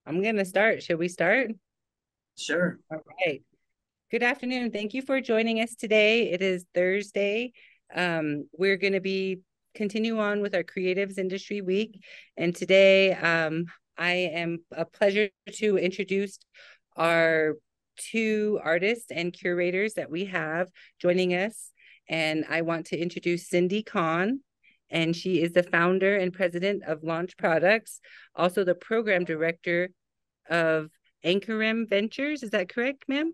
I'm going to start. Should we start? Sure. All right. Good afternoon. Thank you for joining us today. It is Thursday. We're going to be continue on with our Creatives Industry Week. And today I am a pleasure to introduce our two artists and curators that we have joining us. And I want to introduce Cyndi Conn, and she is the founder and president of LaunchProjects, also the program director of Anchorim Ventures. Is that correct, ma'am?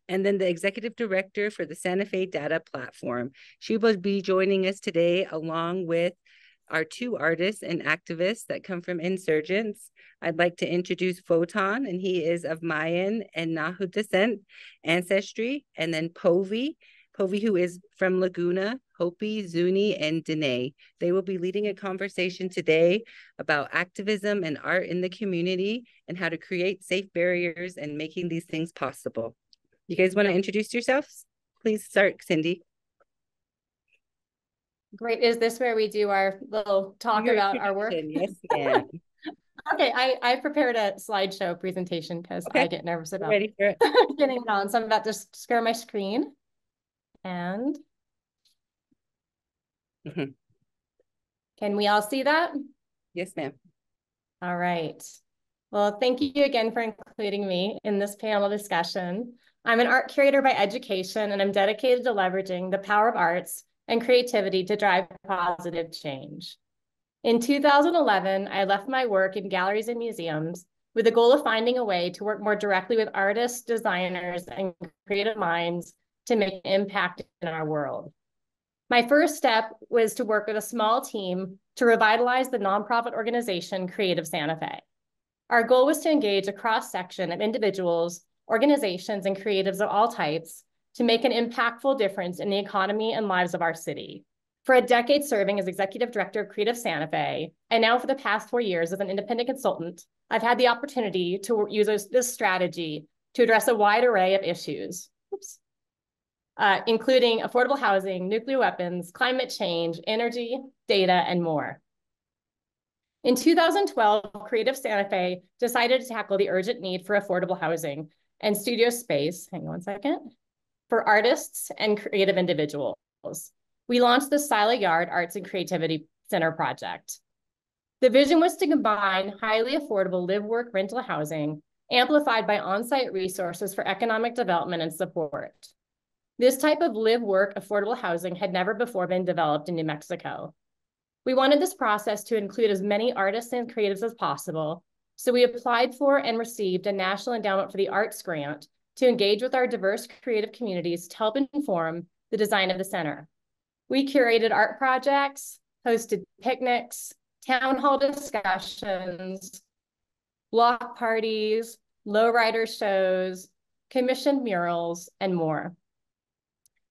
And then the executive director for the Santa Fe Data Platform. She will be joining us today along with our two artists and activists that come from insurgents. I'd like to introduce Votan, and he is of Mayan and Nahu descent ancestry, and then Povi, who is from Laguna, Hopi, Zuni, and Dene. They will be leading a conversation today about activism and art in the community and how to create safe barriers and making these things possible. You guys want to introduce yourselves? Please start, Cyndi. Great. Is this where we do our little talk about our work? Yes, ma'am. Okay, I prepared a slideshow presentation because I get nervous about ready for it. getting it on. So I'm about to share my screen. And can we all see that? Yes, ma'am. All right. Well, thank you again for including me in this panel discussion. I'm an art curator by education, and I'm dedicated to leveraging the power of arts and creativity to drive positive change. In 2011, I left my work in galleries and museums with the goal of finding a way to work more directly with artists, designers, and creative minds to make an impact in our world. My first step was to work with a small team to revitalize the nonprofit organization Creative Santa Fe. Our goal was to engage a cross-section of individuals, organizations, and creatives of all types to make an impactful difference in the economy and lives of our city. For a decade serving as executive director of Creative Santa Fe, and now for the past 4 years as an independent consultant, I've had the opportunity to use this strategy to address a wide array of issues, including affordable housing, nuclear weapons, climate change, energy, data, and more. In 2012, Creative Santa Fe decided to tackle the urgent need for affordable housing and studio space, hang on one second, for artists and creative individuals. We launched the Sila Yard Arts and Creativity Center project. The vision was to combine highly affordable live-work rental housing amplified by on-site resources for economic development and support. This type of live-work affordable housing had never before been developed in New Mexico. We wanted this process to include as many artists and creatives as possible, so we applied for and received a National Endowment for the Arts grant to engage with our diverse creative communities to help inform the design of the center. We curated art projects, hosted picnics, town hall discussions, block parties, lowrider shows, commissioned murals, and more.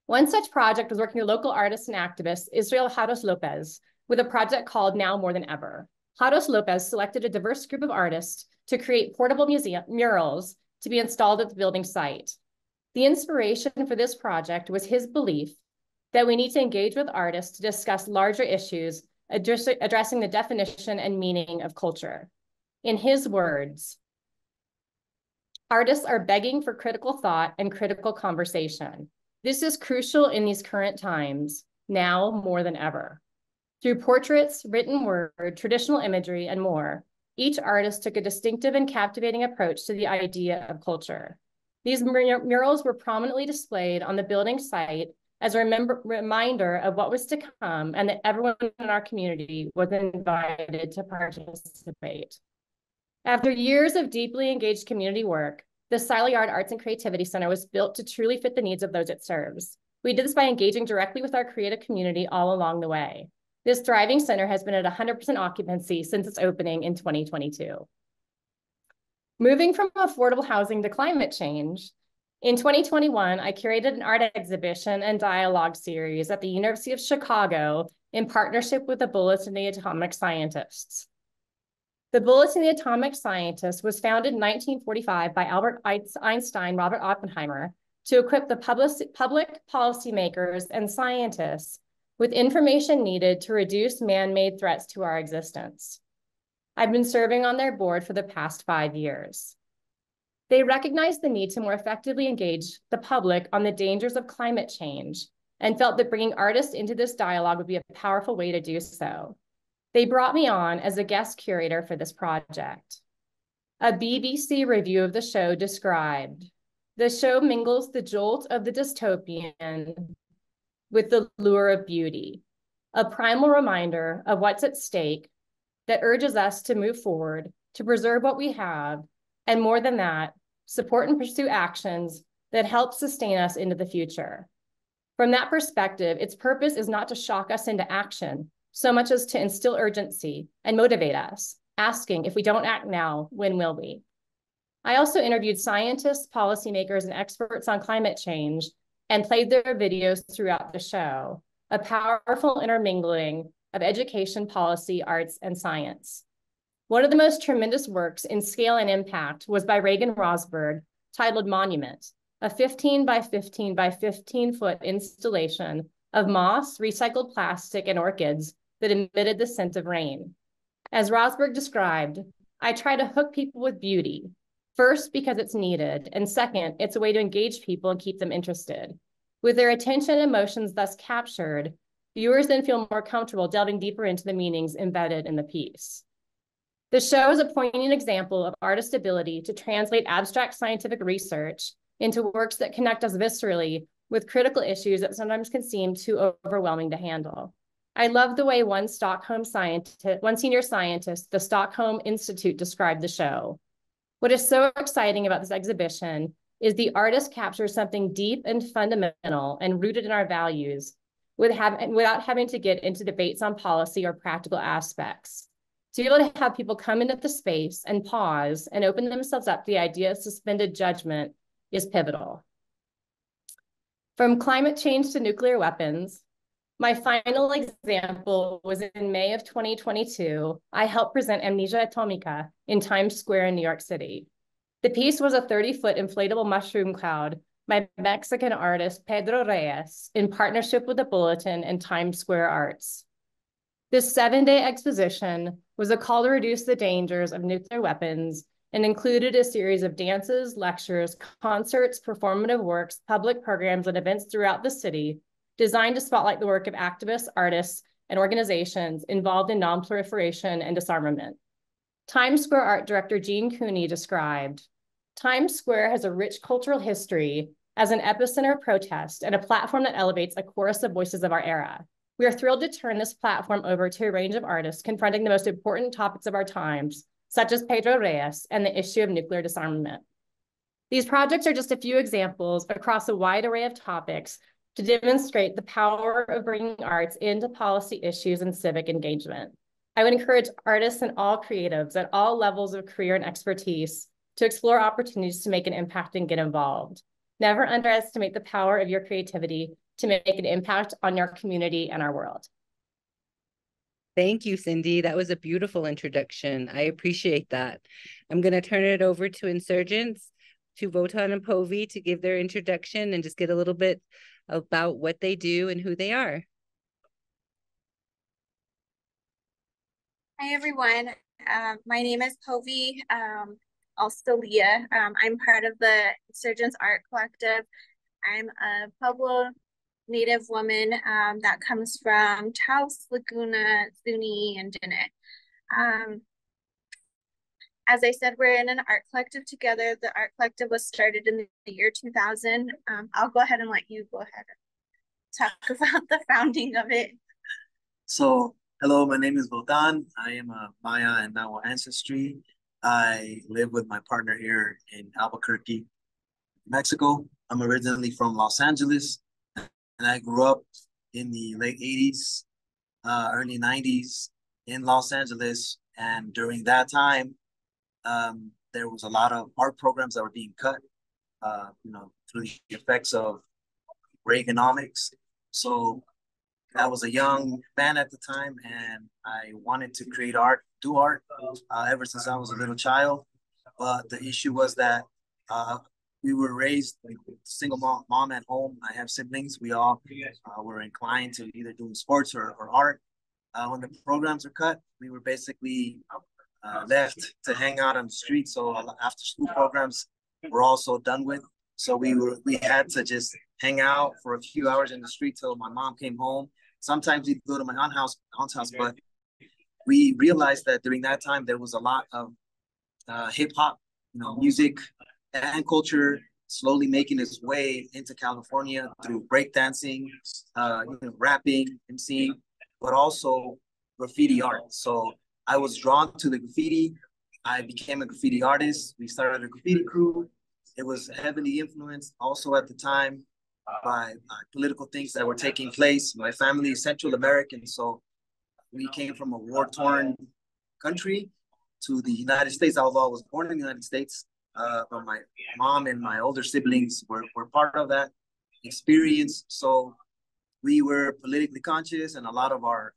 One such project was working with local artists and activists, Israel Haros Lopez, with a project called Now More Than Ever. Haros Lopez selected a diverse group of artists to create portable murals to be installed at the building site. The inspiration for this project was his belief that we need to engage with artists to discuss larger issues, addressing the definition and meaning of culture. In his words, artists are begging for critical thought and critical conversation. This is crucial in these current times, now more than ever. Through portraits, written word, traditional imagery, and more, each artist took a distinctive and captivating approach to the idea of culture. These murals were prominently displayed on the building site as a reminder of what was to come and that everyone in our community was invited to participate. After years of deeply engaged community work, the Sila Yard Arts and Creativity Center was built to truly fit the needs of those it serves. We did this by engaging directly with our creative community all along the way. This thriving center has been at 100% occupancy since its opening in 2022. Moving from affordable housing to climate change, in 2021, I curated an art exhibition and dialogue series at the University of Chicago in partnership with the Bulletin of the Atomic Scientists. The Bulletin of the Atomic Scientists was founded in 1945 by Albert Einstein, Robert Oppenheimer, to equip the public policymakers and scientists with information needed to reduce man-made threats to our existence. I've been serving on their board for the past 5 years. They recognize the need to more effectively engage the public on the dangers of climate change and felt that bringing artists into this dialogue would be a powerful way to do so. They brought me on as a guest curator for this project. A BBC review of the show described, "The show mingles the jolt of the dystopian with the lure of beauty, a primal reminder of what's at stake that urges us to move forward, to preserve what we have, and more than that, support and pursue actions that help sustain us into the future." From that perspective, its purpose is not to shock us into action, so much as to instill urgency and motivate us, asking, if we don't act now, when will we? I also interviewed scientists, policymakers, and experts on climate change and played their videos throughout the show, a powerful intermingling of education, policy, arts, and science. One of the most tremendous works in scale and impact was by Reagan Rosberg, titled Monument, a 15 by 15 by 15-foot installation of moss, recycled plastic, and orchids that emitted the scent of rain. As Rosberg described, I try to hook people with beauty, first because it's needed, and second, it's a way to engage people and keep them interested. With their attention and emotions thus captured, viewers then feel more comfortable delving deeper into the meanings embedded in the piece. The show is a poignant example of artists' ability to translate abstract scientific research into works that connect us viscerally with critical issues that sometimes can seem too overwhelming to handle. I love the way one senior scientist, the Stockholm Institute, described the show. What is so exciting about this exhibition is the artist captures something deep and fundamental and rooted in our values without having to get into debates on policy or practical aspects. To be able to have people come into the space and pause and open themselves up to the idea of suspended judgment is pivotal. From climate change to nuclear weapons, my final example was in May of 2022. I helped present Amnesia Atomica in Times Square in New York City. The piece was a 30-foot inflatable mushroom cloud by Mexican artist Pedro Reyes in partnership with the Bulletin and Times Square Arts. This 7-day exposition was a call to reduce the dangers of nuclear weapons and included a series of dances, lectures, concerts, performative works, public programs, and events throughout the city designed to spotlight the work of activists, artists, and organizations involved in nonproliferation and disarmament. Times Square art director Jean Cooney described, "Times Square has a rich cultural history as an epicenter of protest and a platform that elevates a chorus of voices of our era. We are thrilled to turn this platform over to a range of artists confronting the most important topics of our times, such as Pedro Reyes and the issue of nuclear disarmament." These projects are just a few examples across a wide array of topics to demonstrate the power of bringing arts into policy issues and civic engagement. I would encourage artists and all creatives at all levels of career and expertise to explore opportunities to make an impact and get involved. Never underestimate the power of your creativity to make an impact on your community and our world. Thank you, Cyndi. That was a beautiful introduction. I appreciate that. I'm going to turn it over to insurgents, to Votan and Povi, to give their introduction and just get a little bit about what they do and who they are. Hi, everyone. My name is Povi, also Leah. I'm part of the Insurgents Art Collective. I'm a Pueblo Native woman that comes from Taos, Laguna, Zuni, and Diné. As I said, we're in an art collective together. The art collective was started in the year 2000. I'll go ahead and let you go ahead and talk about the founding of it. So, hello, my name is Votan. I am a Maya and Nahua ancestry. I live with my partner here in Albuquerque, Mexico. I'm originally from Los Angeles, and I grew up in the late 80s, early 90s in Los Angeles. And during that time, there was a lot of art programs that were being cut, through the effects of Reaganomics. So I was a young man at the time, and I wanted to create art, do art, ever since I was a little child. But the issue was that we were raised single mom at home. I have siblings. We all were inclined to either doing sports or art. When the programs were cut, we were basically left to hang out on the street. So after school programs were also done with. So we had to just hang out for a few hours in the street till my mom came home. Sometimes we'd go to my aunt's house, but we realized that during that time there was a lot of hip hop, music and culture slowly making its way into California through breakdancing, rapping, MCing, but also graffiti art. So I was drawn to the graffiti. I became a graffiti artist. We started a graffiti crew. It was heavily influenced also at the time by political things that were taking place. My family is Central American, so we came from a war-torn country to the United States, although I was born in the United States. But my mom and my older siblings were part of that experience. So we were politically conscious, and a lot of our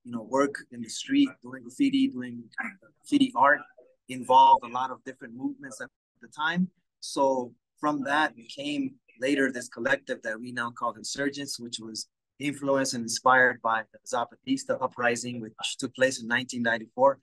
work in the street, doing graffiti art involved a lot of different movements at the time. So from that came later this collective that we now call Insurgents, which was influenced and inspired by the Zapatista uprising, which took place in 1994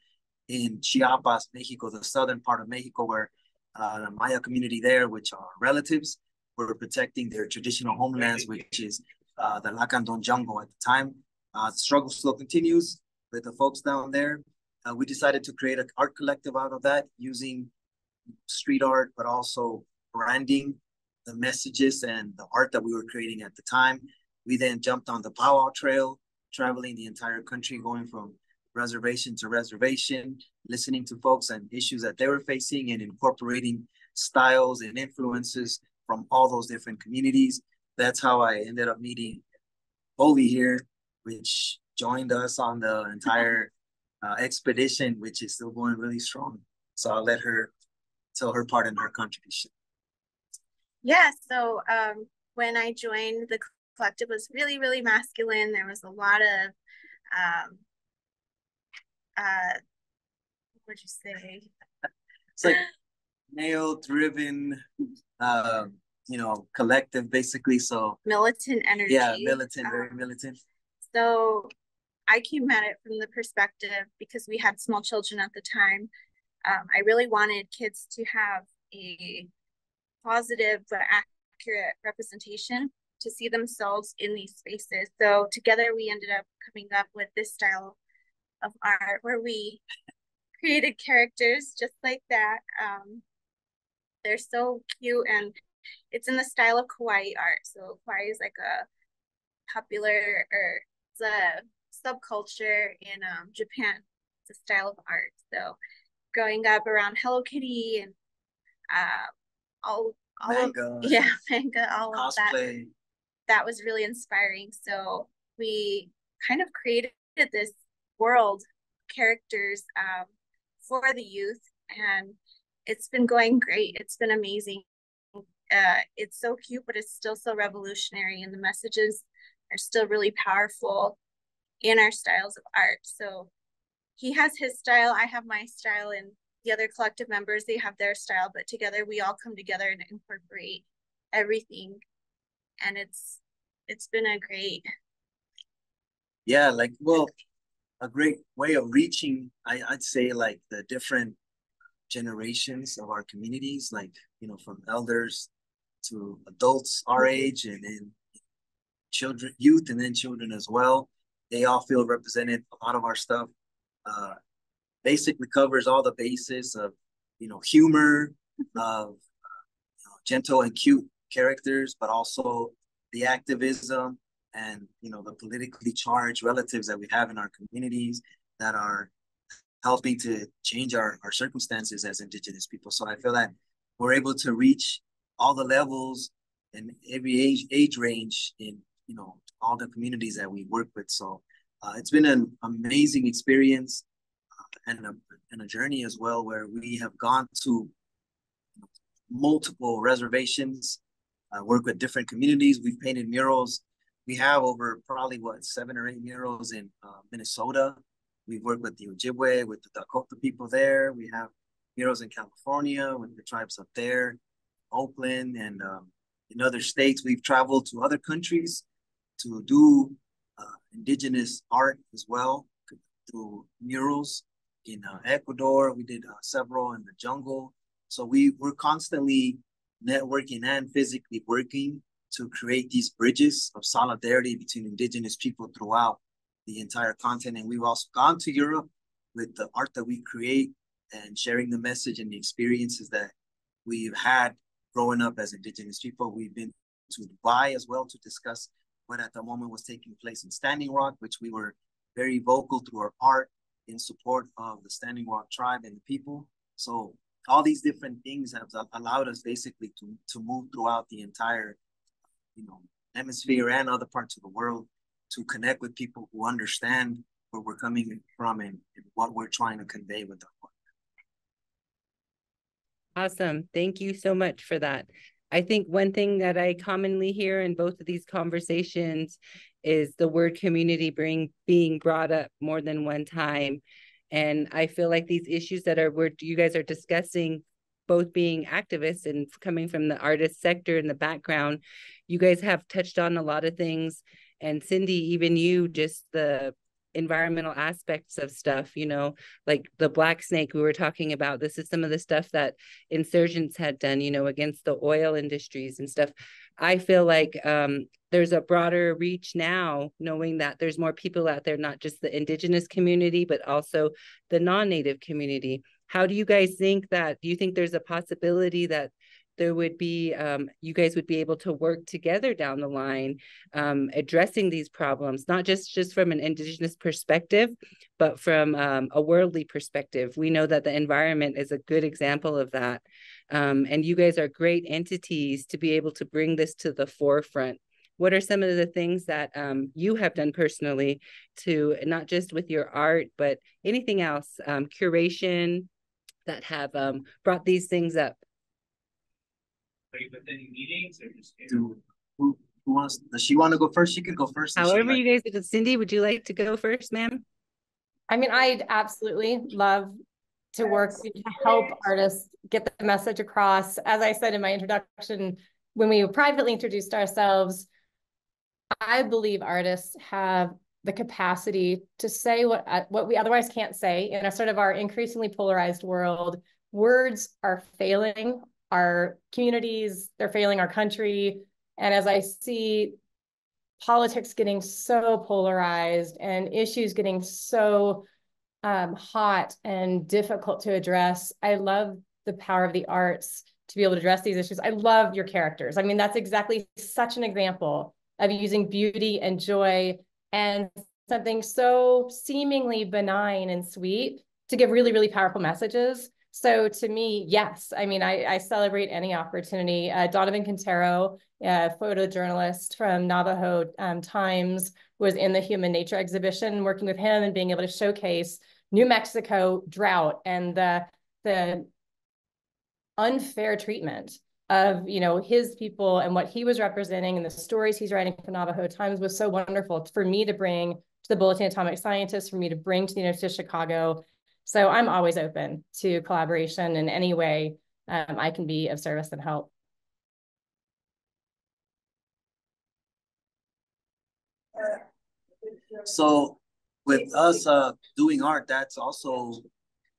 in Chiapas, Mexico, the southern part of Mexico, where the Maya community there, which are relatives, were protecting their traditional homelands, which is the Lacandon jungle at the time. The struggle still continues with the folks down there. We decided to create an art collective out of that using street art, but also branding the messages and the art that we were creating at the time. We then jumped on the Powwow Trail, traveling the entire country, going from reservation to reservation, listening to folks and issues that they were facing and incorporating styles and influences from all those different communities. That's how I ended up meeting Povi here, which joined us on the entire expedition, which is still going really strong. So I'll let her tell her part in her contribution. Yeah, so when I joined, the collective was really, really masculine. There was a lot of, what'd you say? It's like male-driven, collective, basically. So militant energy. Yeah, militant, very militant. So I came at it from the perspective, because we had small children at the time. I really wanted kids to have a positive but accurate representation, to see themselves in these spaces. So together we ended up coming up with this style of art where we created characters just like that. They're so cute, and it's in the style of kawaii art. So kawaii is like a popular, or it's a subculture in Japan. It's a style of art. So growing up around Hello Kitty and all manga, of, yeah, manga, all cosplay. Of that was really inspiring. So we kind of created this world, characters for the youth, and it's been going great. It's been amazing. It's so cute, but it's still so revolutionary, and the messages are still really powerful in our styles of art. So he has his style, I have my style, and the other collective members, they have their style, but together we all come together and incorporate everything. And it's been a great, a great way of reaching, I'd say, like the different generations of our communities, like, from elders to adults our age, and then children, youth, and then children as well. They all feel represented. A lot of our stuff basically covers all the bases of, humor, of gentle and cute characters, but also the activism and, the politically charged relatives that we have in our communities that are helping to change our circumstances as Indigenous people. So I feel that we're able to reach all the levels and every age range in, all the communities that we work with. So it's been an amazing experience and a journey as well, where we have gone to multiple reservations, work with different communities. We've painted murals. We have over probably 7 or 8 murals in Minnesota. We've worked with the Ojibwe, with the Dakota people there. We have murals in California with the tribes up there, Oakland, and in other states. We've traveled to other countries to do Indigenous art as well through murals. in Ecuador. We did several in the jungle. So we're constantly networking and physically working to create these bridges of solidarity between indigenous people throughout the entire continent. And we've also gone to Europe with the art that we create and sharing the message and the experiences that we've had growing up as indigenous people. We've been to Dubai as well to discuss what at the moment was taking place in Standing Rock, which we were very vocal through our art in support of the Standing Rock tribe and the people. So all these different things have allowed us basically to move throughout the entire, hemisphere and other parts of the world to connect with people who understand where we're coming from and what we're trying to convey with our work. Awesome. Thank you so much for that. I think one thing that I commonly hear in both of these conversations is the word community being brought up more than one time. And I feel like these issues that you guys are discussing, both being activists and coming from the artist sector in the background, you guys have touched on a lot of things. And Cyndi, even you, just the environmental aspects of stuff, like the black snake we were talking about. This is some of the stuff that insurgents had done, against the oil industries and stuff. I feel like there's a broader reach now, knowing that there's more people out there, not just the indigenous community, but also the non-native community. How do you guys think that? Do you think there's a possibility that there would be, you guys would be able to work together down the line, addressing these problems, not just from an indigenous perspective, but from a worldly perspective? We know that the environment is a good example of that. And you guys are great entities to be able to bring this to the forefront. What are some of the things that you have done personally to, not just with your art, but anything else, curation, that have brought these things up? Are you with any meetings or just who wants? Does she want to go first? She can go first. However, you guys do. Cyndi, would you like to go first, ma'am? I mean, I'd absolutely love to work to help artists get the message across. As I said in my introduction, when we privately introduced ourselves, I believe artists have the capacity to say what we otherwise can't say in a sort of our increasingly polarized world. Words are failing our communities, they're failing our country. And as I see politics getting so polarized and issues getting so hot and difficult to address, I love the power of the arts to be able to address these issues. I love your characters. I mean, that's exactly such an example of using beauty and joy and something so seemingly benign and sweet to give really, really powerful messages. So to me, yes, I mean, I celebrate any opportunity. Donovan Quintero, a photojournalist from Navajo Times, was in the Human Nature exhibition, working with him and being able to showcase New Mexico drought and the unfair treatment of his people and what he was representing and the stories he's writing for Navajo Times was so wonderful for me to bring to the Bulletin of Atomic Scientists, for me to bring to the University of Chicago. So I'm always open to collaboration in any way I can be of service and help. So with us doing art, that's also,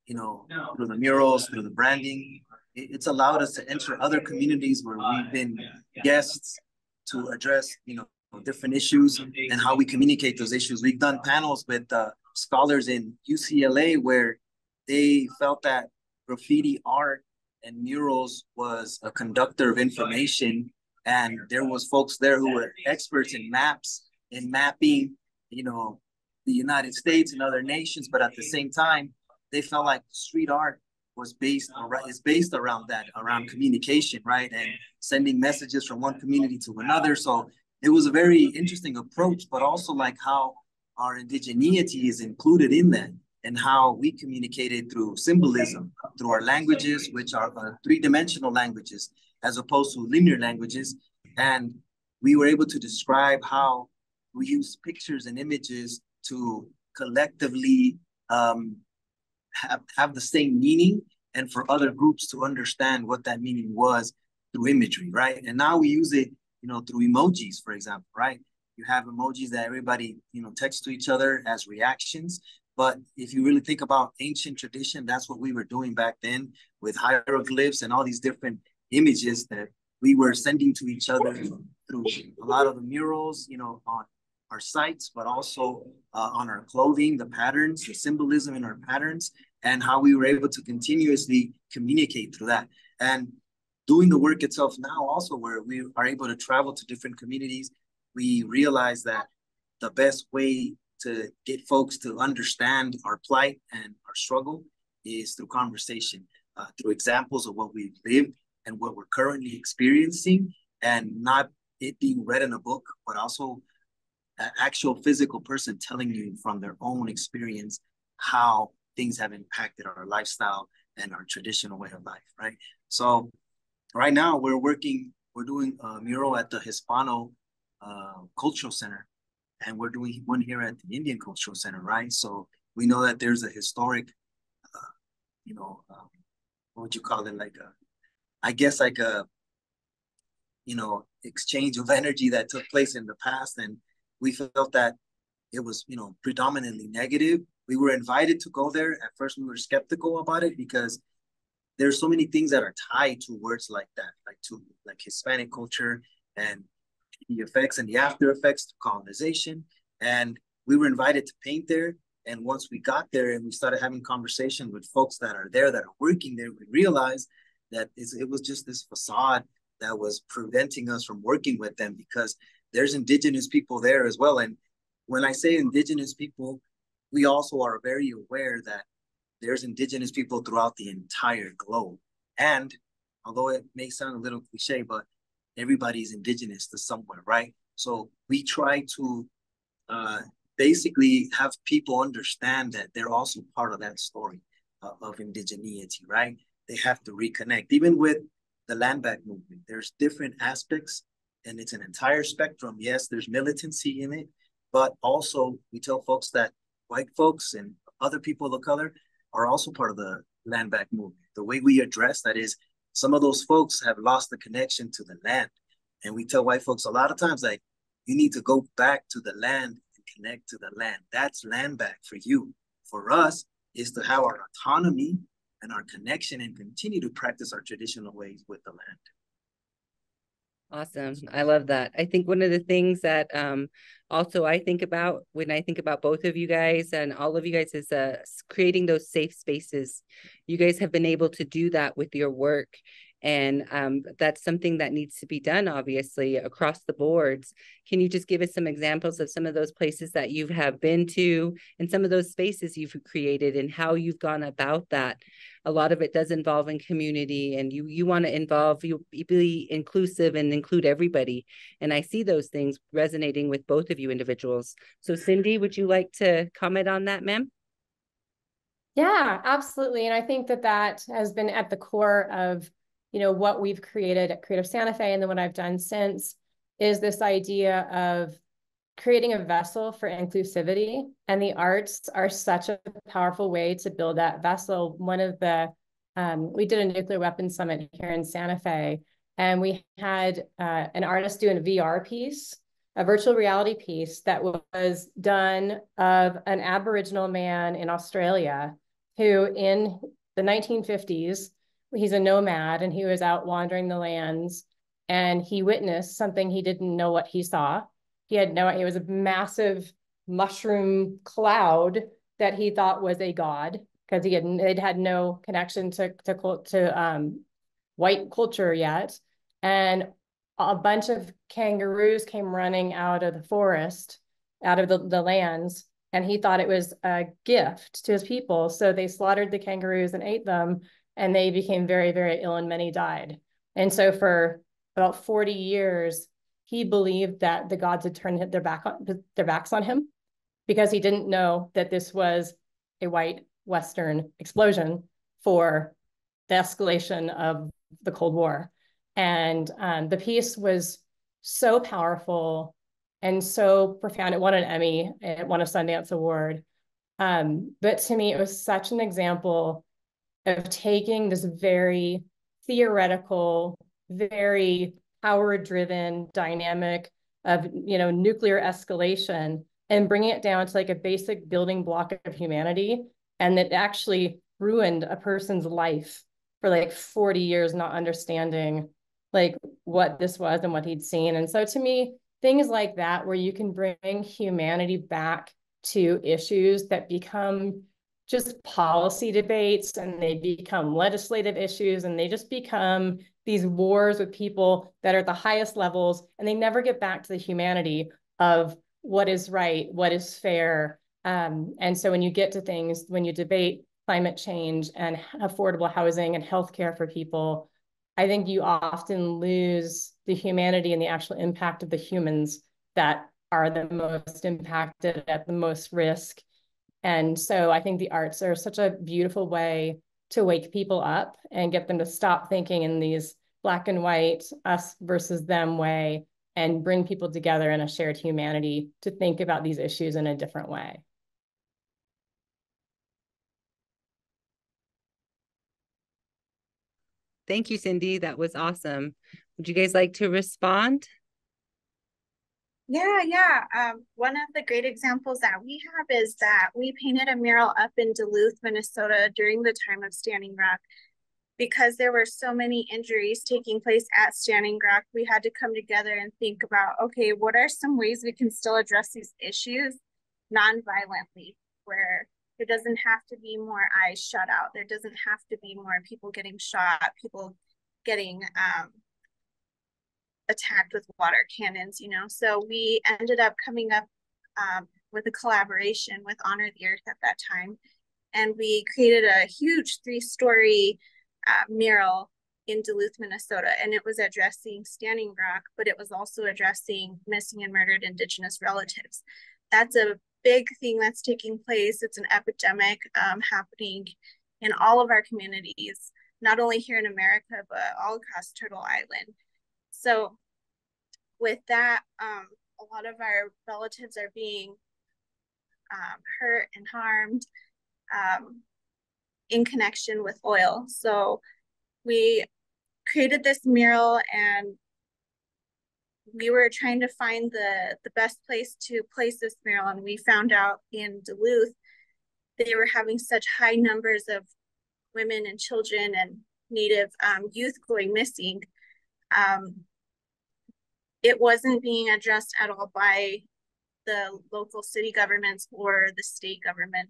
through the murals, through the branding, it's allowed us to enter other communities where we've been guests to address, different issues and how we communicate those issues. We've done panels with scholars in UCLA where they felt that graffiti art and murals was a conductor of information. And there was folks there who were experts in maps and mapping, the United States and other nations. But at the same time, they felt like street art is based around that, around communication, right? And sending messages from one community to another. So it was a very interesting approach, but also like how our indigeneity is included in that and how we communicated through symbolism, through our languages, which are three-dimensional languages, as opposed to linear languages. And we were able to describe how we use pictures and images to collectively have the same meaning and for other groups to understand what that meaning was through imagery, right? And now we use it, through emojis, for example, right? You have emojis that everybody, texts to each other as reactions. But if you really think about ancient tradition, that's what we were doing back then with hieroglyphs and all these different images that we were sending to each other through a lot of the murals, you know, on our sites, but also on our clothing, the patterns, the symbolism in our patterns, and how we were able to continuously communicate through that. And doing the work itself now also, where we are able to travel to different communities, we realize that the best way to get folks to understand our plight and our struggle is through conversation, through examples of what we've lived and what we're currently experiencing, and not it being read in a book, but also an actual physical person telling you from their own experience how things have impacted our lifestyle and our traditional way of life, right? So right now we're doing a mural at the Hispano Cultural Center, and we're doing one here at the Indian Cultural Center, right? So we know that there's a historic, what would you call it? I guess like a, exchange of energy that took place in the past. And we felt that it was, predominantly negative. We were invited to go there. At first, we were skeptical about it because there's so many things that are tied to words like that, like Hispanic culture and the effects and the after effects of colonization. And we were invited to paint there. And once we got there and we started having conversation with folks that are there, that are working there, we realized that it was just this facade that was preventing us from working with them, because there's indigenous people there as well. And when I say indigenous people, we also are very aware that there's indigenous people throughout the entire globe. And although it may sound a little cliche, but everybody's indigenous to somewhere, right? So we try to basically have people understand that they're also part of that story of indigeneity, right? They have to reconnect. Even with the land back movement, there's different aspects, and it's an entire spectrum. Yes, there's militancy in it, but also we tell folks that white folks and other people of color are also part of the land back movement. The way we address that is some of those folks have lost the connection to the land. And we tell white folks a lot of times, like, you need to go back to the land and connect to the land. That's land back for you. For us is to have our autonomy and our connection and continue to practice our traditional ways with the land. Awesome. I love that. I think one of the things that also I think about when I think about both of you guys and all of you guys is creating those safe spaces. You guys have been able to do that with your work. And that's something that needs to be done, obviously, across the boards. Can you just give us some examples of some of those places that you have been to and some of those spaces you've created and how you've gone about that? A lot of it does involve in community, and you want to be inclusive and include everybody. And I see those things resonating with both of you individuals. So Cyndi, would you like to comment on that, ma'am? Yeah, absolutely. And I think that has been at the core of what we've created at Creative Santa Fe, and then what I've done since, is this idea of creating a vessel for inclusivity. And the arts are such a powerful way to build that vessel. One of the, we did a nuclear weapons summit here in Santa Fe, and we had an artist do a VR piece, a virtual reality piece that was done of an Aboriginal man in Australia who in the 1950s, he's a nomad and he was out wandering the lands, and he witnessed something he didn't know what he saw. He had no idea. It was a massive mushroom cloud that he thought was a god, because it had no connection to white culture yet. And a bunch of kangaroos came running out of the forest, out of the lands, and he thought it was a gift to his people. So they slaughtered the kangaroos and ate them, and they became very, very ill, and many died. And so for about 40 years, he believed that the gods had turned their backs on him, because he didn't know that this was a white Western explosion for the escalation of the Cold War. And the piece was so powerful and so profound. It won an Emmy, it won a Sundance Award. But to me, it was such an example of taking this very theoretical, very power-driven dynamic of nuclear escalation and bringing it down to like a basic building block of humanity. And that actually ruined a person's life for like 40 years, not understanding like what this was and what he'd seen. And so to me, things like that, where you can bring humanity back to issues that become just policy debates, and they become legislative issues, and they just become these wars with people that are at the highest levels, and they never get back to the humanity of what is right, what is fair. And so when you get to things, when you debate climate change and affordable housing and healthcare for people, I think you often lose the humanity and the actual impact of the humans that are the most impacted at the most risk. And so I think the arts are such a beautiful way to wake people up and get them to stop thinking in these black and white, us versus them way, and bring people together in a shared humanity to think about these issues in a different way. Thank you, Cyndi. That was awesome. Would you guys like to respond? Yeah. One of the great examples that we have is that we painted a mural up in Duluth, Minnesota during the time of Standing Rock. Because there were so many injuries taking place at Standing Rock, we had to come together and think about, okay, what are some ways we can still address these issues non-violently, where there doesn't have to be more eyes shut out. There doesn't have to be more people getting shot, people getting attacked with water cannons, you know? So we ended up coming up with a collaboration with Honor the Earth at that time. And we created a huge 3-story mural in Duluth, Minnesota. And it was addressing Standing Rock, but it was also addressing missing and murdered Indigenous relatives. That's a big thing that's taking place. It's an epidemic happening in all of our communities, not only here in America, but all across Turtle Island. So with that, a lot of our relatives are being hurt and harmed in connection with oil. So we created this mural, and we were trying to find the best place to place this mural. And we found out in Duluth, they were having such high numbers of women and children and Native youth going missing. It wasn't being addressed at all by the local city governments or the state government.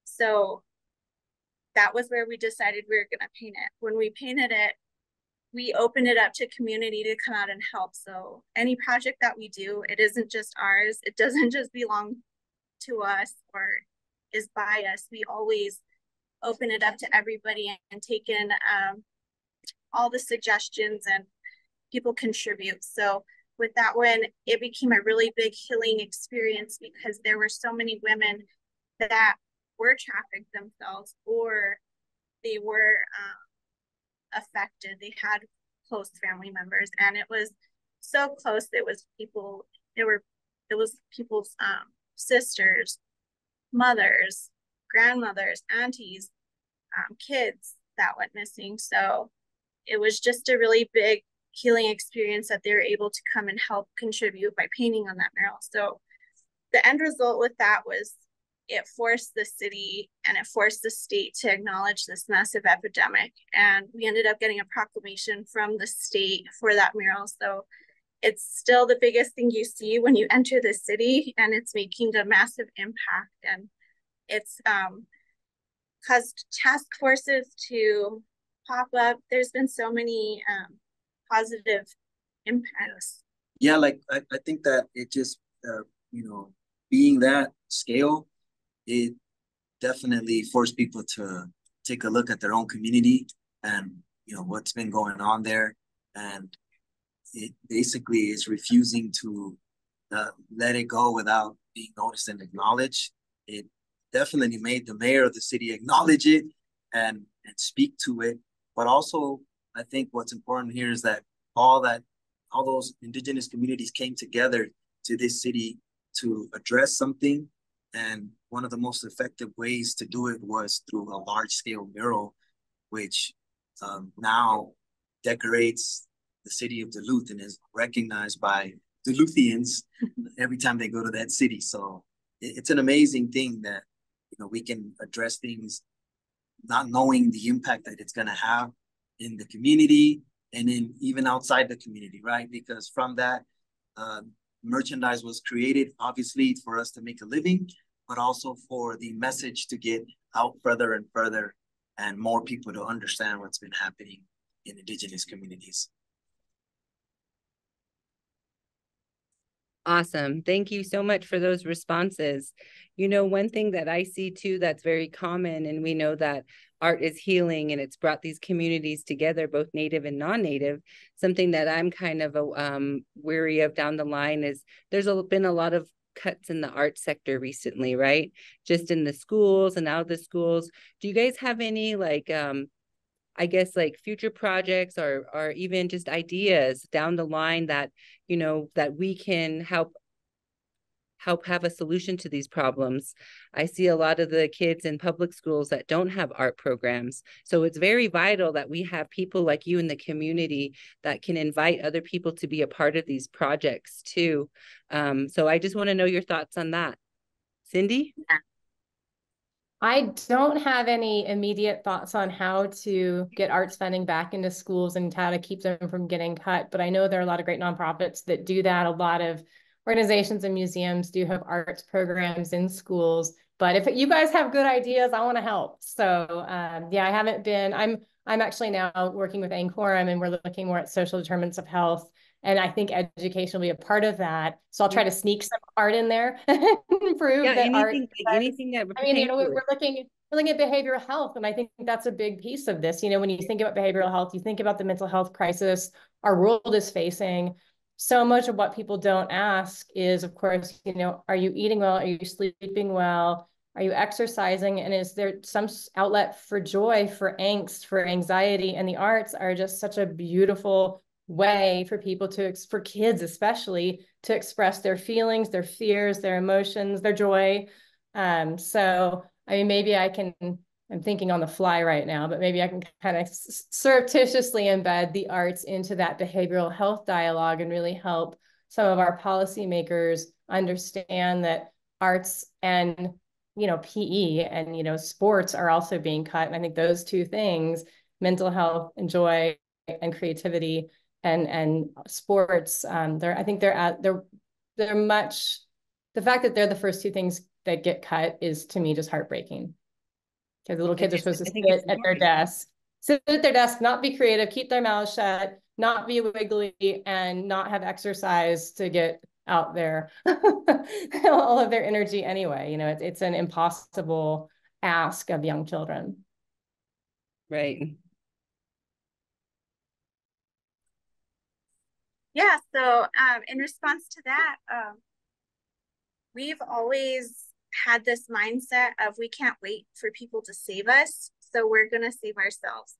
So that was where we decided we were going to paint it. When we painted it, we opened it up to community to come out and help. So any project that we do, it isn't just ours. It doesn't just belong to us or is by us. We always open it up to everybody and take in all the suggestions, and people contribute. So with that one, it became a really big healing experience, because there were so many women that were trafficked themselves, or they were affected. They had close family members, and it was so close. It was people's sisters, mothers, grandmothers, aunties, kids that went missing. So it was just a really big healing experience that they were able to come and help contribute by painting on that mural. So the end result with that was it forced the city and it forced the state to acknowledge this massive epidemic. And we ended up getting a proclamation from the state for that mural. So it's still the biggest thing you see when you enter the city, and it's making a massive impact. And it's caused task forces to pop up. There's been so many positive impacts. Yeah, like I think that it just being that scale, it definitely forced people to take a look at their own community and what's been going on there, and it basically is refusing to let it go without being noticed and acknowledged. It definitely made the mayor of the city acknowledge it and speak to it. But also, I think what's important here is that all those indigenous communities came together to this city to address something. And one of the most effective ways to do it was through a large-scale mural, which now decorates the city of Duluth and is recognized by Duluthians every time they go to that city. So it's an amazing thing that, we can address things not knowing the impact that it's going to have in the community and in even outside the community, right? Because from that, merchandise was created, obviously, for us to make a living, but also for the message to get out further and further and more people to understand what's been happening in Indigenous communities. Awesome. Thank you so much for those responses. One thing that I see too that's very common, and we know that art is healing and it's brought these communities together, both native and non-native. Something that I'm kind of weary of down the line is there's been a lot of cuts in the art sector recently, right? Just in the schools and out of the schools. Do you guys have any I guess future projects or even just ideas down the line that, that we can help have a solution to these problems? I see a lot of the kids in public schools that don't have art programs. So it's very vital that we have people like you in the community that can invite other people to be a part of these projects too. So I just want to know your thoughts on that. Cyndi? I don't have any immediate thoughts on how to get art spending back into schools and how to keep them from getting cut, but I know there are a lot of great nonprofits that do that. A lot of organizations and museums do have arts programs in schools, but if you guys have good ideas, I want to help. So yeah, I haven't been, I'm actually now working with ANCORM, and we're looking more at social determinants of health. And I think education will be a part of that. So I'll try to sneak some art in there and prove that anything that I mean, we're looking at behavioral health, and I think that's a big piece of this. When you think about behavioral health, you think about the mental health crisis our world is facing. So much of what people don't ask is, of course, are you eating well? Are you sleeping well? Are you exercising? And is there some outlet for joy, for angst, for anxiety? And the arts are just such a beautiful way for people for kids especially, to express their feelings, their fears, their emotions, their joy. So, I mean, maybe I'm thinking on the fly right now, but maybe I can kind of surreptitiously embed the arts into that behavioral health dialogue and really help some of our policymakers understand that arts and, PE and, sports are also being cut. And I think those two things, mental health and joy and creativity and sports, I think they're much, the fact that they're the first two things that get cut is, to me, just heartbreaking. Because the little kids are supposed to sit at their desk, not be creative, keep their mouths shut, not be wiggly, and not have exercise to get out there all of their energy anyway. It's an impossible ask of young children. Right. Yeah, so in response to that, we've always had this mindset of we can't wait for people to save us, so we're going to save ourselves.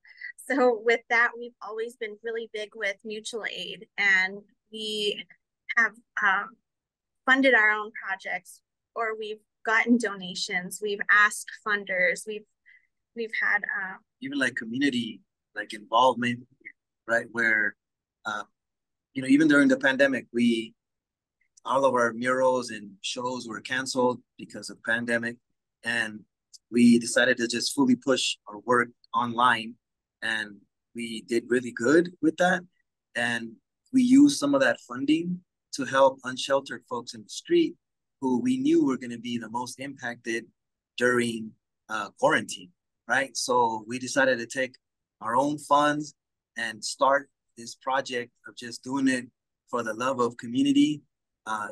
So with that, we've always been really big with mutual aid, and we have funded our own projects, or we've gotten donations, we've asked funders, we've had even community involvement, right? Where even during the pandemic, all of our murals and shows were canceled because of pandemic, and we decided to just fully push our work online, and we did really good with that. And we used some of that funding to help unsheltered folks in the street who we knew were going to be the most impacted during quarantine, right? So we decided to take our own funds and start this project of just doing it for the love of community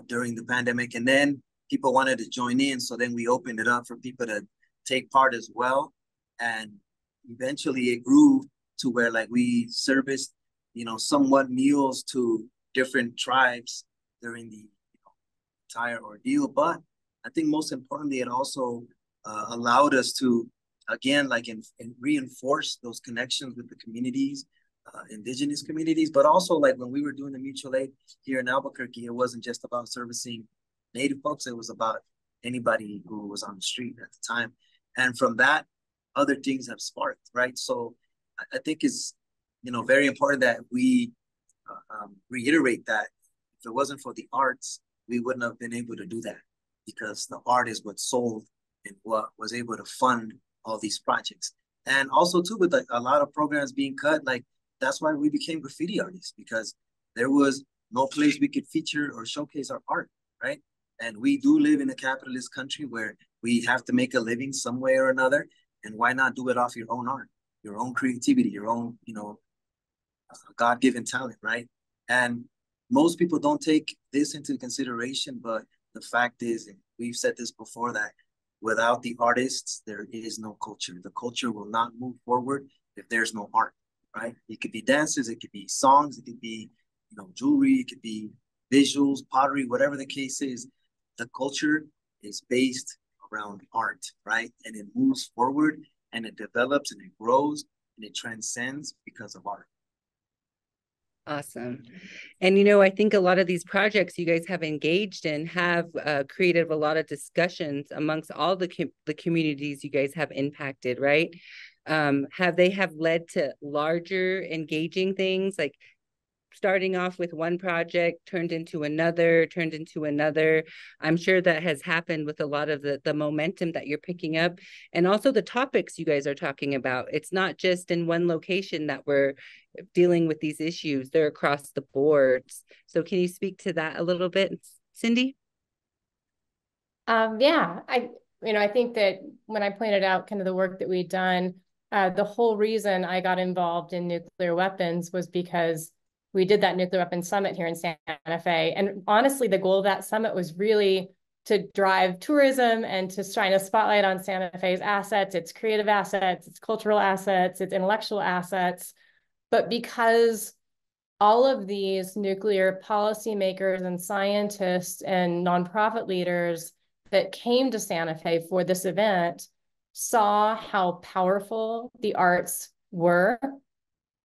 during the pandemic. And then people wanted to join in. So then we opened it up for people to take part as well. And eventually it grew to where we serviced, somewhat meals to different tribes during the entire ordeal. But I think most importantly, it also allowed us to, again, reinforce those connections with the communities, indigenous communities, but also when we were doing the mutual aid here in Albuquerque, it wasn't just about servicing Native folks, it was about anybody who was on the street at the time. And from that, other things have sparked, right? So I think it's, very important that we reiterate that if it wasn't for the arts, we wouldn't have been able to do that, because the art is what sold and what was able to fund all these projects. And also too, with like a lot of programs being cut, like that's why we became graffiti artists, because there was no place we could feature or showcase our art, right? And we do live in a capitalist country where we have to make a living some way or another. And why not do it off your own art, your own creativity, your own, God-given talent, right? And most people don't take this into consideration, but the fact is, and we've said this before, that without the artists, there is no culture. The culture will not move forward if there's no art, right? It could be dances, it could be songs, it could be, jewelry, it could be visuals, pottery, whatever the case is. The culture is based around art, right? And it moves forward and it develops and it grows and it transcends because of art. Awesome. And, I think a lot of these projects you guys have engaged in have created a lot of discussions amongst all the communities you guys have impacted, right? Have led to larger engaging things, like starting off with one project turned into another. I'm sure that has happened with a lot of the momentum that you're picking up, and also the topics you guys are talking about. It's not just in one location that we're dealing with these issues, they're across the boards. So can you speak to that a little bit, Cyndi? Yeah, I think that when I pointed out kind of the work that we'd done, the whole reason I got involved in nuclear weapons was because we did that nuclear weapons summit here in Santa Fe. And honestly, the goal of that summit was really to drive tourism and to shine a spotlight on Santa Fe's assets, its creative assets, its cultural assets, its intellectual assets. But because all of these nuclear policymakers and scientists and nonprofit leaders that came to Santa Fe for this event saw how powerful the arts were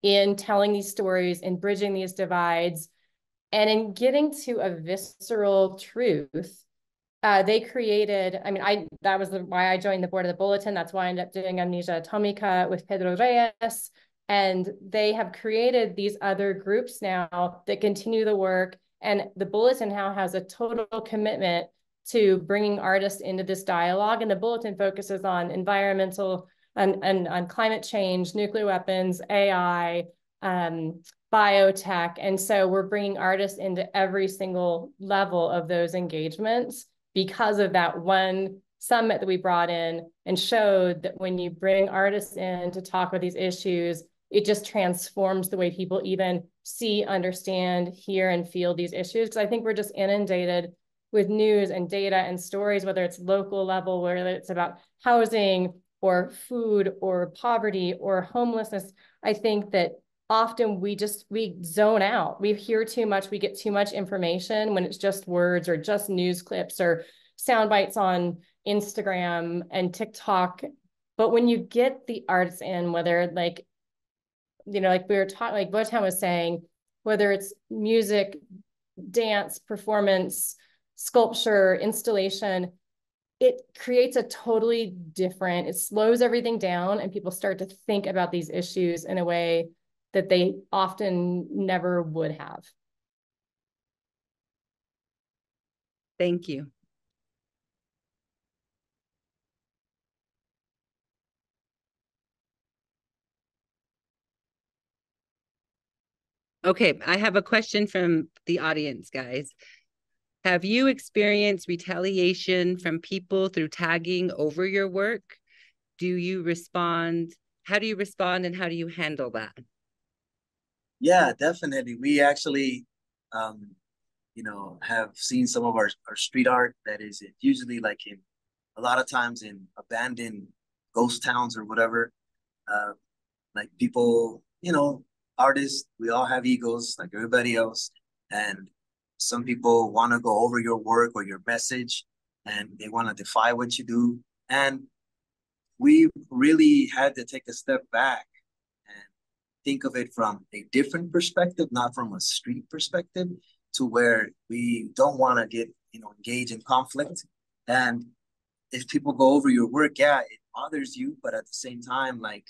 in telling these stories, in bridging these divides, and in getting to a visceral truth. They created, that was why I joined the board of the Bulletin. That's why I ended up doing Amnesia Atomica with Pedro Reyes. And they have created these other groups now that continue the work. And the Bulletin now has a total commitment to bringing artists into this dialogue. And the Bulletin focuses on environmental and on climate change, nuclear weapons, AI, biotech. And so we're bringing artists into every single level of those engagements because of that one summit that we brought in and showed that when you bring artists in to talk about these issues, it just transforms the way people even see, understand, hear, and feel these issues. Because I think we're just inundated with news and data and stories, whether it's local level, whether it's about housing or food or poverty or homelessness. I think that often we zone out. We hear too much, we get too much information when it's just words or just news clips or sound bites on Instagram and TikTok. But when you get the arts in, whether like we were taught, like Votan was saying, whether it's music, dance, performance, sculpture, installation, it creates a totally different, it slows everything down and people start to think about these issues in a way that they often never would have. Thank you. Okay, I have a question from the audience, guys. Have you experienced retaliation from people through tagging over your work? Do you respond? How do you respond and how do you handle that? Yeah, definitely. We actually, have seen some of our street art that is usually like in a lot of times in abandoned ghost towns or whatever. Like people, artists, we all have egos like everybody else. And some people want to go over your work or your message and they want to defy what you do. And we really had to take a step back and think of it from a different perspective, not from a street perspective, to where we don't want to get, engaged in conflict. And if people go over your work, yeah, it bothers you, but at the same time, like,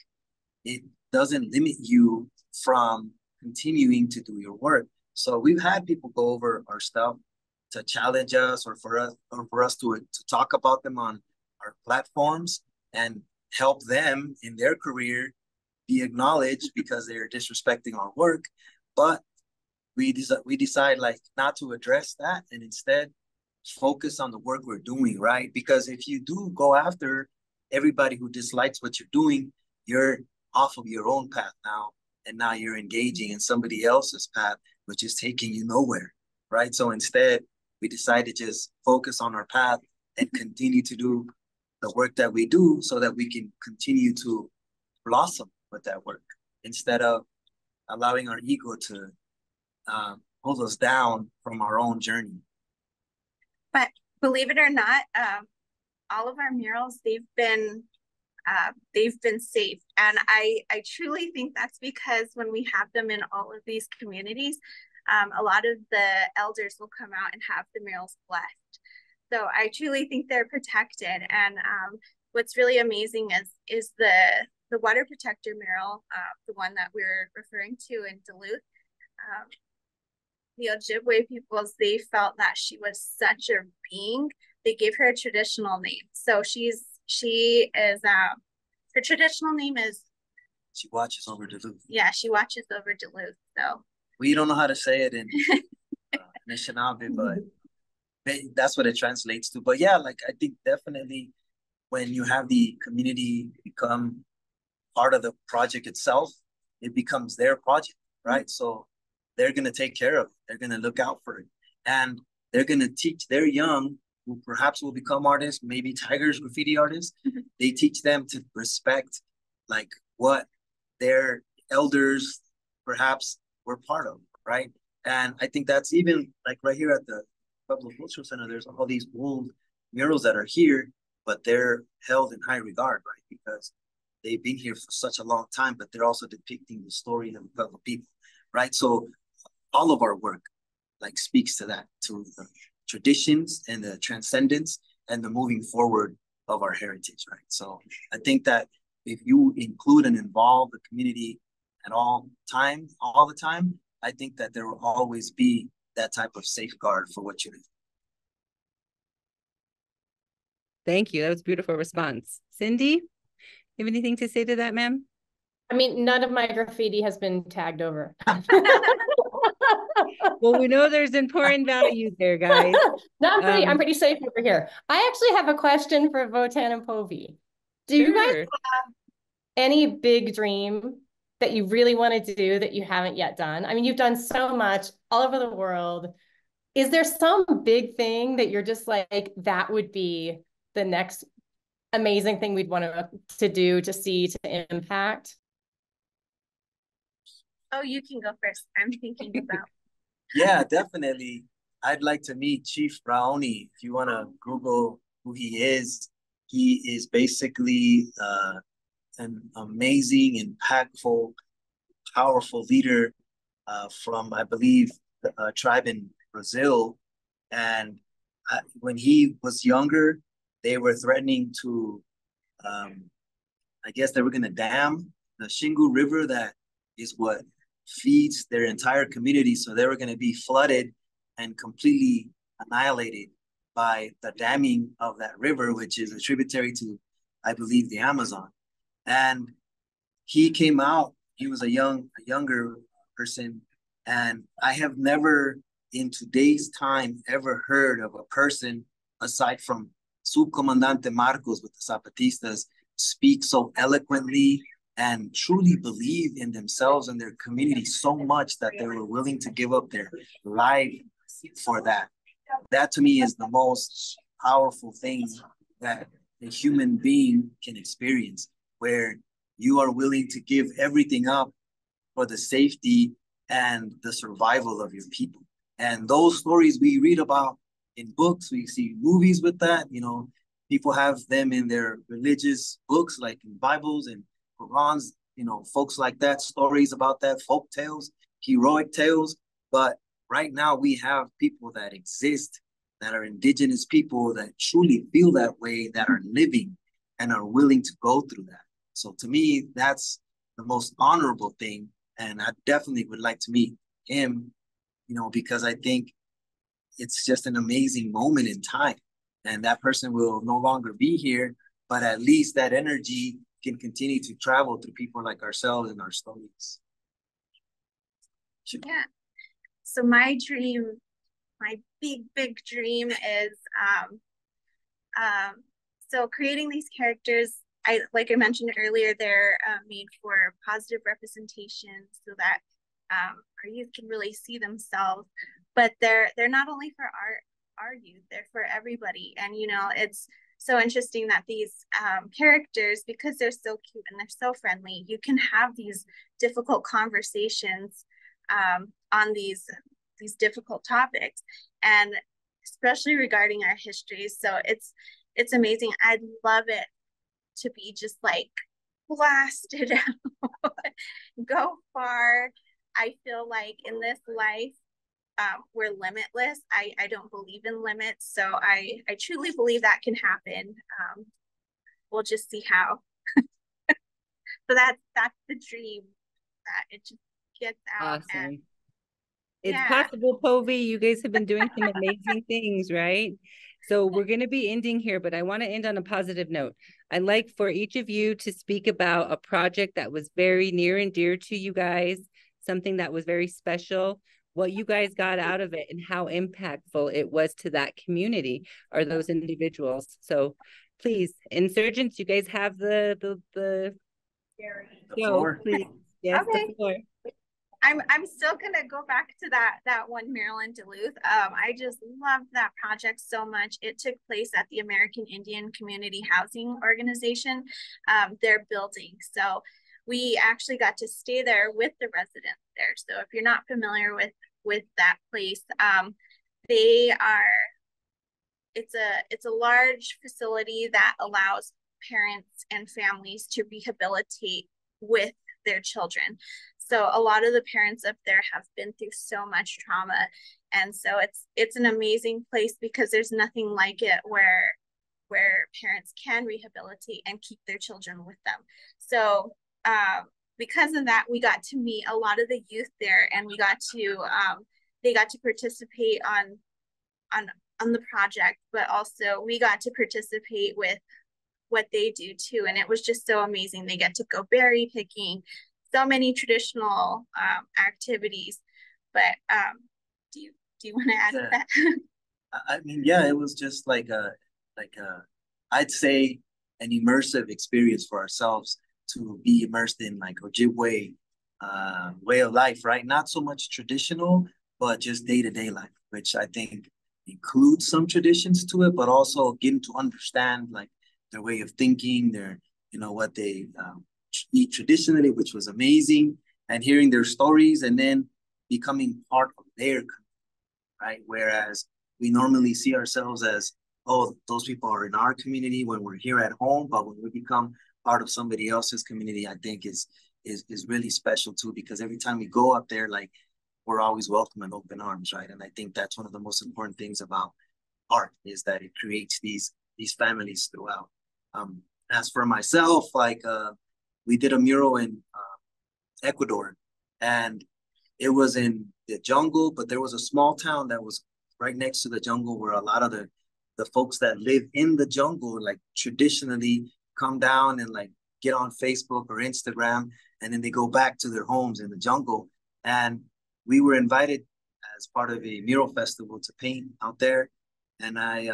it doesn't limit you from continuing to do your work. So we've had people go over our stuff to challenge us or for us to talk about them on our platforms and help them in their career be acknowledged because they're disrespecting our work. But we decide like not to address that and instead focus on the work we're doing, right? Because if you do go after everybody who dislikes what you're doing, you're off of your own path now, and now you're engaging in somebody else's path, which is taking you nowhere, right? So instead, we decide to just focus on our path and continue to do the work that we do so that we can continue to blossom with that work instead of allowing our ego to hold us down from our own journey. But believe it or not, all of our murals, they've been saved. And I truly think that's because when we have them in all of these communities, a lot of the elders will come out and have the murals blessed. So I truly think they're protected. And what's really amazing is the water protector mural, the one that we're referring to in Duluth. The Ojibwe peoples, they felt that she was such a being. They gave her a traditional name. So she is her traditional name is. She watches over Duluth. Yeah, she watches over Duluth. So we don't know how to say it in Anishinaabe, but that's what it translates to. But yeah, like I think definitely when you have the community become part of the project itself, it becomes their project, right? So they're going to take care of it. They're going to look out for it. And they're going to teach their young, who perhaps will become artists, maybe Tigers, graffiti artists. They teach them to respect like what their elders perhaps were part of, right? And I think that's even like right here at the Poeh Cultural Center, there's all these old murals that are here, but they're held in high regard, right? Because they've been here for such a long time, but they're also depicting the story of the Poeh people, right? So all of our work like speaks to that, to the traditions and the transcendence and the moving forward of our heritage, right? So I think that if you include and involve the community at all the time, I think that there will always be that type of safeguard for what you're doing. Thank you. That was a beautiful response. Cyndi, you have anything to say to that, ma'am? I mean, none of my graffiti has been tagged over. Well, we know there's important values there, guys. No, I'm pretty safe over here. I actually have a question for Votan and Povi. Do you guys have any big dream that you really want to do that you haven't yet done? I mean, you've done so much all over the world. Is there some big thing that you're just like, that would be the next amazing thing we'd want to do, to see, to impact? Oh, you can go first. I'm thinking about. Yeah, definitely. I'd like to meet Chief Raoni. If you want to Google who he is basically an amazing, impactful, powerful leader from, I believe, a tribe in Brazil. And when he was younger, they were threatening to, I guess they were going to dam the Xingu River that is what feeds their entire community. So they were going to be flooded and completely annihilated by the damming of that river, which is a tributary to, I believe, the Amazon. And he came out, he was a younger person. And I have never in today's time ever heard of a person aside from Subcomandante Marcos with the Zapatistas speak so eloquently and truly believe in themselves and their community so much that they were willing to give up their life for that. That to me is the most powerful thing that a human being can experience, where you are willing to give everything up for the safety and the survival of your people. And those stories we read about in books, we see movies with that, you know, people have them in their religious books, like in Bibles and Qurans, you know, folks like that, stories about that, folk tales, heroic tales. But right now we have people that exist, that are indigenous people that truly feel that way, that are living and are willing to go through that. So to me, that's the most honorable thing. And I definitely would like to meet him, you know, because I think it's just an amazing moment in time. And that person will no longer be here, but at least that energy can continue to travel through people like ourselves and our stories. Yeah. So my dream, my big dream is so creating these characters. Like I mentioned earlier, they're made for positive representation so that our youth can really see themselves. But they're not only for our youth, they're for everybody. And you know, it's so interesting that these characters, because they're so cute and they're so friendly, you can have these difficult conversations on these difficult topics, and especially regarding our history. So it's amazing. I'd love it to be just like blasted out, go far. I feel like in this life, we're limitless. I don't believe in limits. So I truly believe that can happen. We'll just see how. So that's the dream, that it just gets out. Awesome. And it's yeah. possible, Povi. You guys have been doing some amazing things, right? So we're going to be ending here, but I want to end on a positive note. I'd like for each of you to speak about a project that was very near and dear to you guys, something that was very special, what you guys got out of it, and how impactful it was to that community or those individuals. So please, insurgents, you guys have the floor. Please. Yes, Okay. the floor. I'm still gonna go back to that one, Maryland, Duluth. I just loved that project so much. It took place at the American Indian Community Housing Organization, their building. So we actually got to stay there with the residents there. So if you're not familiar with that place, it's a large facility that allows parents and families to rehabilitate with their children. So a lot of the parents up there have been through so much trauma. And so it's an amazing place because there's nothing like it where parents can rehabilitate and keep their children with them. So because of that, we got to meet a lot of the youth there, and we got to they got to participate on the project, but also we got to participate with what they do too. And it was just so amazing. They get to go berry picking, so many traditional activities. But do you want to add to that? I mean, yeah, it was just like I'd say an immersive experience for ourselves to be immersed in like Ojibwe way of life, right? Not so much traditional, but just day-to-day life, which I think includes some traditions to it, but also getting to understand like their way of thinking, their, you know, what they eat traditionally, which was amazing, and hearing their stories and then becoming part of their community, right? Whereas we normally see ourselves as, oh, those people are in our community when we're here at home, but when we become part of somebody else's community, I think is really special too, because every time we go up there, like we're always welcome in open arms, right? And I think that's one of the most important things about art, is that it creates these families throughout. As for myself, like we did a mural in Ecuador, and it was in the jungle, but there was a small town that was right next to the jungle where a lot of the folks that live in the jungle, like traditionally come down and like get on Facebook or Instagram, and then they go back to their homes in the jungle. And we were invited as part of a mural festival to paint out there. And I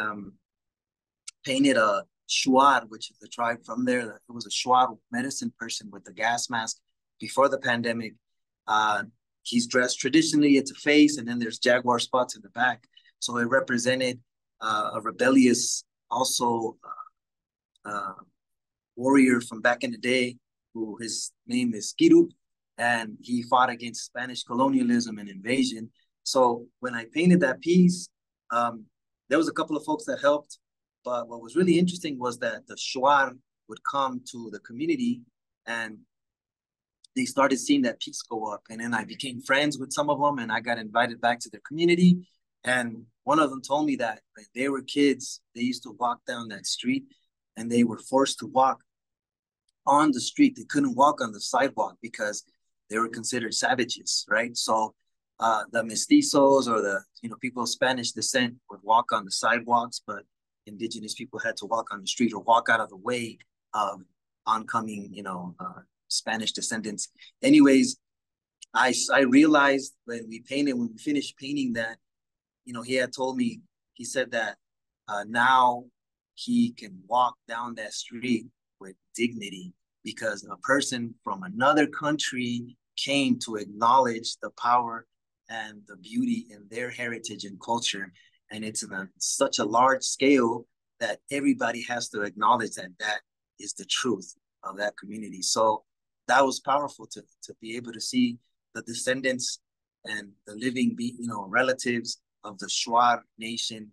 painted a Shuar, which is the tribe from there. It was a Shuar medicine person with a gas mask before the pandemic. He's dressed traditionally, it's a face, and then there's jaguar spots in the back. So it represented a rebellious, also warrior from back in the day, who his name is Kiru, and he fought against Spanish colonialism and invasion. So when I painted that piece, there was a couple of folks that helped, but what was really interesting was that the Shuar would come to the community and they started seeing that piece go up. And then I became friends with some of them, and I got invited back to their community. And one of them told me that when they were kids, they used to walk down that street and they were forced to walk on the street. They couldn't walk on the sidewalk because they were considered savages, right? So the mestizos or the people of Spanish descent would walk on the sidewalks, but indigenous people had to walk on the street or walk out of the way of oncoming, Spanish descendants. Anyways, I realized when we finished painting that, he had told me, he said that now he can walk down that street with dignity because a person from another country came to acknowledge the power and the beauty in their heritage and culture. And it's in such a large scale that everybody has to acknowledge that that is the truth of that community. So that was powerful to be able to see the descendants and the living relatives of the Shuar nation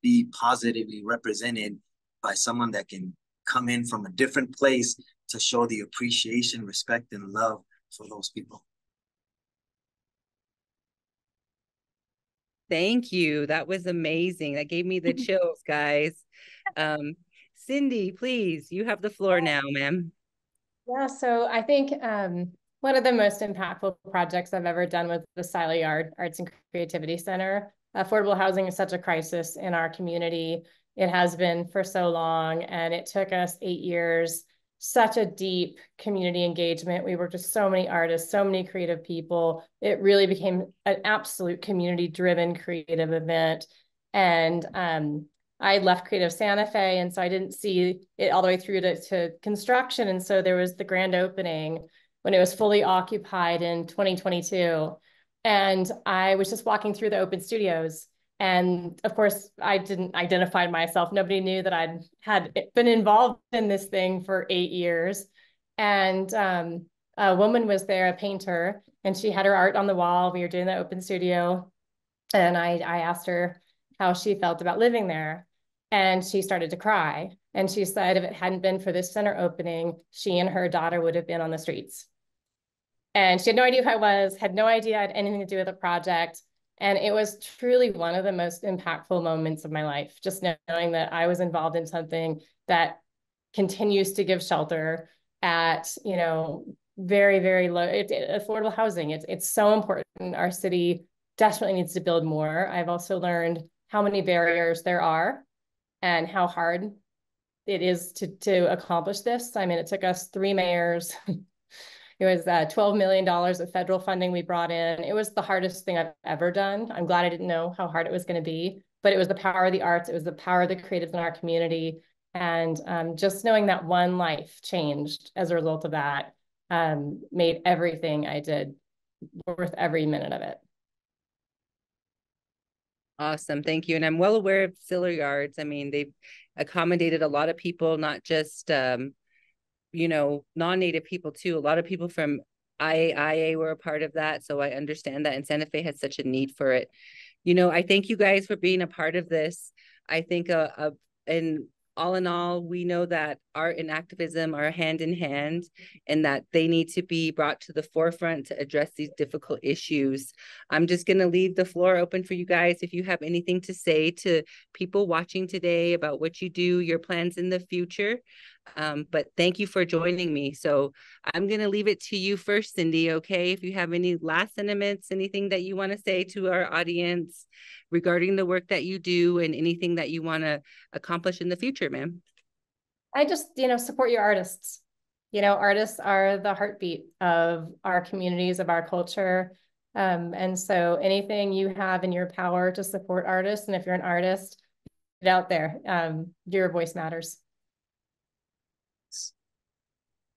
be positively represented by someone that can come in from a different place to show the appreciation, respect, and love for those people. Thank you. That was amazing. That gave me the chills, guys. Cyndi, please, you have the floor now, ma'am. Yeah, so I think one of the most impactful projects I've ever done was the Silo Yard Arts and Creativity Center. Affordable housing is such a crisis in our community. It has been for so long, and it took us 8 years, such a deep community engagement. We worked with so many artists, so many creative people. It really became an absolute community-driven creative event. And I left Creative Santa Fe, and so I didn't see it all the way through to construction. And so there was the grand opening when it was fully occupied in 2022. And I was just walking through the open studios. And of course, I didn't identify myself. Nobody knew that I had been involved in this thing for 8 years. And a woman was there, a painter, and she had her art on the wall. We were doing the open studio. And I asked her how she felt about living there. And she started to cry. And she said if it hadn't been for this center opening, she and her daughter would have been on the streets. And she had no idea who I was, had no idea I had anything to do with the project. And it was truly one of the most impactful moments of my life, just knowing that I was involved in something that continues to give shelter at, very, very low, affordable housing. It's so important. Our city definitely needs to build more. I've also learned how many barriers there are and how hard it is to accomplish this. I mean, it took us 3 mayors. It was $12 million of federal funding we brought in. It was the hardest thing I've ever done. I'm glad I didn't know how hard it was going to be, but it was the power of the arts. It was the power of the creatives in our community. And just knowing that one life changed as a result of that made everything I did worth every minute of it. Awesome. Thank you. And I'm well aware of Silo Yards. I mean, they've accommodated a lot of people, not just non-native people too. A lot of people from IAIA were a part of that. So I understand that. And Santa Fe had such a need for it. I thank you guys for being a part of this. I think and all in all, we know that art and activism are hand in hand and that they need to be brought to the forefront to address these difficult issues. I'm just going to leave the floor open for you guys. If you have anything to say to people watching today about what you do, your plans in the future. But thank you for joining me. So I'm going to leave it to you first, Cyndi, okay? If you have any last sentiments, anything that you want to say to our audience regarding the work that you do and anything that you want to accomplish in the future, ma'am. I just, support your artists. Artists are the heartbeat of our communities, of our culture. And so anything you have in your power to support artists, and if you're an artist, get out there. Your voice matters.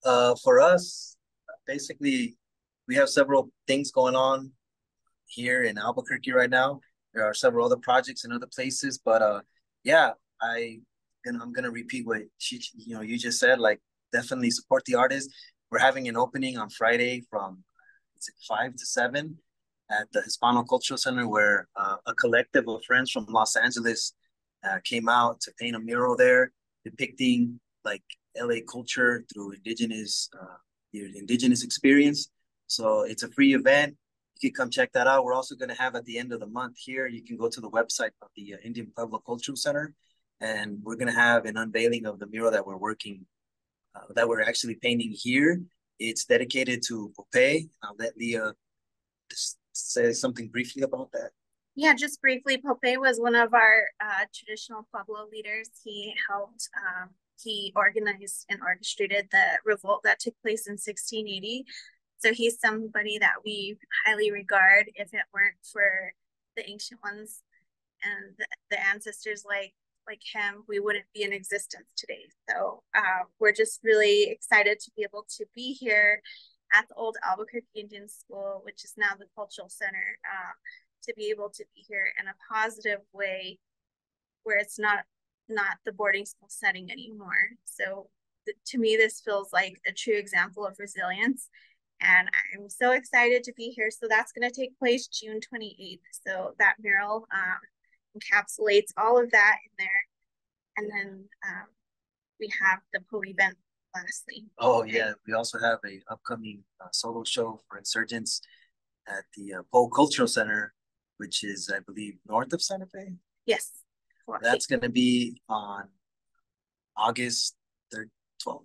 For us, basically, we have several things going on here in Albuquerque right now. There are several other projects in other places, but yeah, I'm gonna repeat what you just said. Like, definitely support the artists. We're having an opening on Friday from 5 to 7 at the Poeh Cultural Center, where a collective of friends from Los Angeles came out to paint a mural there depicting like LA culture through indigenous experience. So it's a free event. You can come check that out. We're also going to have at the end of the month here, you can go to the website of the Indian Poeh Cultural Center, and we're going to have an unveiling of the mural that we're actually painting here. It's dedicated to Poeh. I'll let Leah say something briefly about that? Yeah, just briefly, Poeh was one of our traditional Pueblo leaders. He helped, he organized and orchestrated the revolt that took place in 1680. So he's somebody that we highly regard. If it weren't for the ancient ones and the ancestors like him, we wouldn't be in existence today. So we're just really excited to be able to be here at the old Albuquerque Indian School, which is now the Cultural Center, to be able to be here in a positive way where it's not the boarding school setting anymore. So to me, this feels like a true example of resilience. And I'm so excited to be here. So that's going to take place June 28th. So that mural encapsulates all of that in there. And then we have the Poeh event lastly. Oh yeah, we also have a upcoming solo show for insurgents at the Poeh Cultural Center, which is, I believe, north of Santa Fe. Yes. That's going to be on August 12th.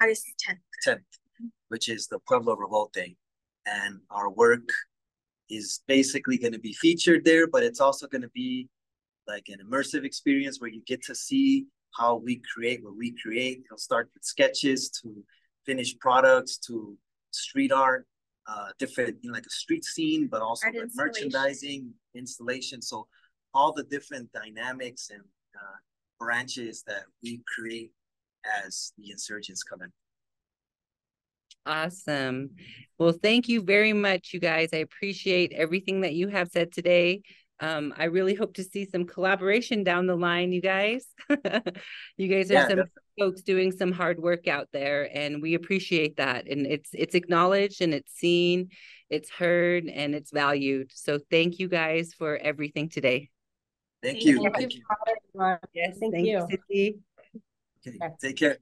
August 10th. Which is the Pueblo Revolt Day. And our work is basically going to be featured there, but it's also going to be like an immersive experience where you get to see how we create what we create. It'll start with sketches to finished products to street art, different, like a street scene, but also like merchandising, installation. So all the different dynamics and branches that we create as the insurgents come in. Awesome. Well, thank you very much, you guys. I appreciate everything that you have said today. I really hope to see some collaboration down the line, you guys. You guys are some folks doing some hard work out there, and we appreciate that. And it's acknowledged and it's seen, it's heard, and it's valued. So thank you guys for everything today. Thank you. Thank you. Yes, thank you, you. Cyndi. Okay, take care.